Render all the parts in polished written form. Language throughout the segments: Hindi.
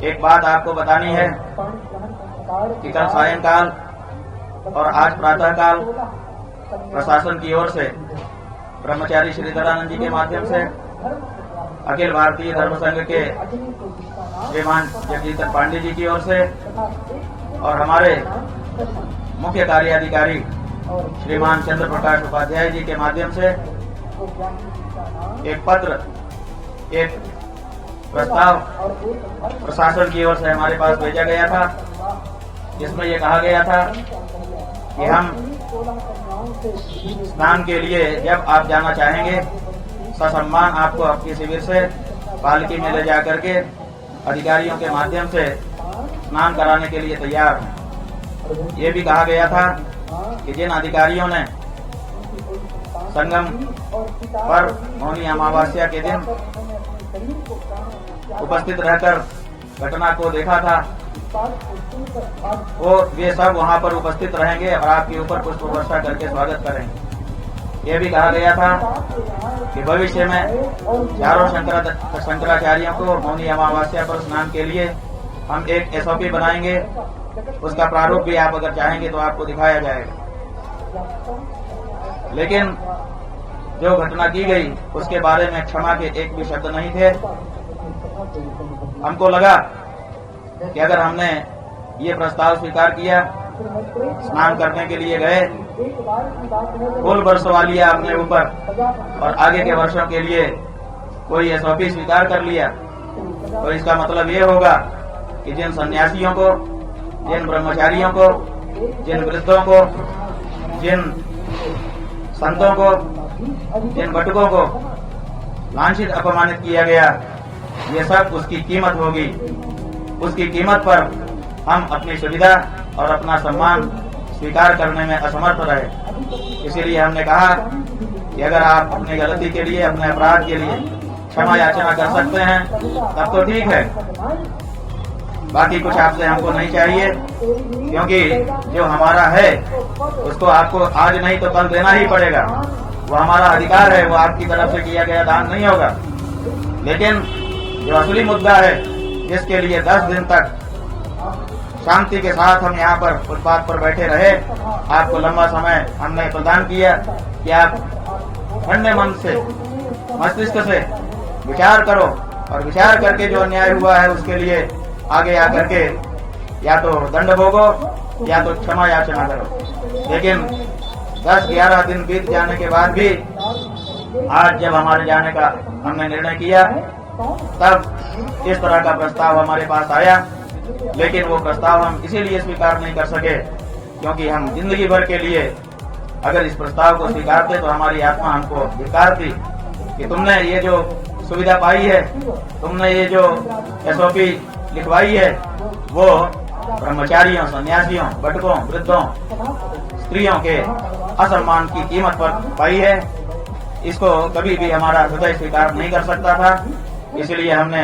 एक बात आपको बतानी है कि कल सायंकाल और आज प्रातःकाल प्रशासन की ओर से ब्रह्मचारी श्रीधरानंद जी के माध्यम से अखिल भारतीय धर्म संघ के श्रीमान जगजीतन पांडे जी की ओर से और हमारे मुख्य कार्याधिकारी श्रीमान चंद्र प्रकाश उपाध्याय जी के माध्यम से एक पत्र, एक प्रस्ताव प्रशासन की ओर से हमारे पास भेजा गया था, जिसमें ये कहा गया था कि हम स्नान के लिए जब आप जाना चाहेंगे ससम्मान आपको आपके शिविर से पालकी में ले जा करके अधिकारियों के माध्यम से स्नान कराने के लिए तैयार हैं। ये भी कहा गया था कि जिन अधिकारियों ने संगम पर मौनी अमावस्या के दिन उपस्थित रहकर घटना को देखा था वो वे सब वहां पर उपस्थित रहेंगे और आपके ऊपर पुष्प वर्षा करके स्वागत करेंगे। ये भी कहा गया था कि भविष्य में चारों शंकराचार्यों को मौनी अमावस्या पर स्नान के लिए हम एक SOP बनाएंगे। उसका प्रारूप भी आप अगर चाहेंगे तो आपको दिखाया जाएगा। लेकिन जो घटना की गई उसके बारे में क्षमा के एक भी शब्द नहीं थे। हमको लगा कि अगर हमने ये प्रस्ताव स्वीकार किया, स्नान करने के लिए गए, फुल वर्षवा लिया अपने ऊपर और आगे के वर्षों के लिए कोई SOP स्वीकार कर लिया, तो इसका मतलब ये होगा कि जिन सन्यासियों को, जिन ब्रह्मचारियों को, जिन वृद्धों को, जिन संतों को, जिन बटुकों को लांछित अपमानित किया गया, ये सब उसकी कीमत होगी। उसकी कीमत पर हम अपनी सुविधा और अपना सम्मान स्वीकार करने में असमर्थ रहे। इसीलिए हमने कहा कि अगर आप अपनी गलती के लिए, अपने अपराध के लिए क्षमा याचना कर सकते हैं तब तो ठीक है, बाकी कुछ आपसे हमको नहीं चाहिए, क्योंकि जो हमारा है उसको आपको आज नहीं तो कल देना ही पड़ेगा। वो हमारा अधिकार है, वो आपकी तरफ से किया गया दान नहीं होगा। लेकिन जो असली मुद्दा है, जिसके लिए 10 दिन तक शांति के साथ हम यहाँ पर फुटपाथ पर बैठे रहे, आपको लंबा समय हमने प्रदान किया कि आप ठंडे मन से, मस्तिष्क से विचार करो और विचार करके जो अन्याय हुआ है उसके लिए आगे आकर के या तो दंड भोगो या तो क्षमा याचना करो। लेकिन 10-11 दिन बीत जाने के बाद भी आज जब हमारे जाने का हमने निर्णय किया, तब इस तरह का प्रस्ताव हमारे पास आया। लेकिन वो प्रस्ताव हम इसीलिए स्वीकार नहीं कर सके क्योंकि हम जिंदगी भर के लिए अगर इस प्रस्ताव को स्वीकारते तो हमारी आत्मा हमको धिक्कारती कि तुमने ये जो सुविधा पाई है, तुमने ये जो SOP लिखवाई है, वो ब्रह्मचारियों, सन्यासियों, बटकों, वृद्धों, स्त्रियों के असम्मान की कीमत पर पाई है। इसको कभी भी हमारा हृदय स्वीकार नहीं कर सकता था। इसलिए हमने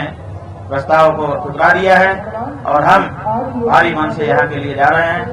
प्रस्ताव को ठुकरा दिया है और हम भारी मन से यहाँ के लिए जा रहे हैं।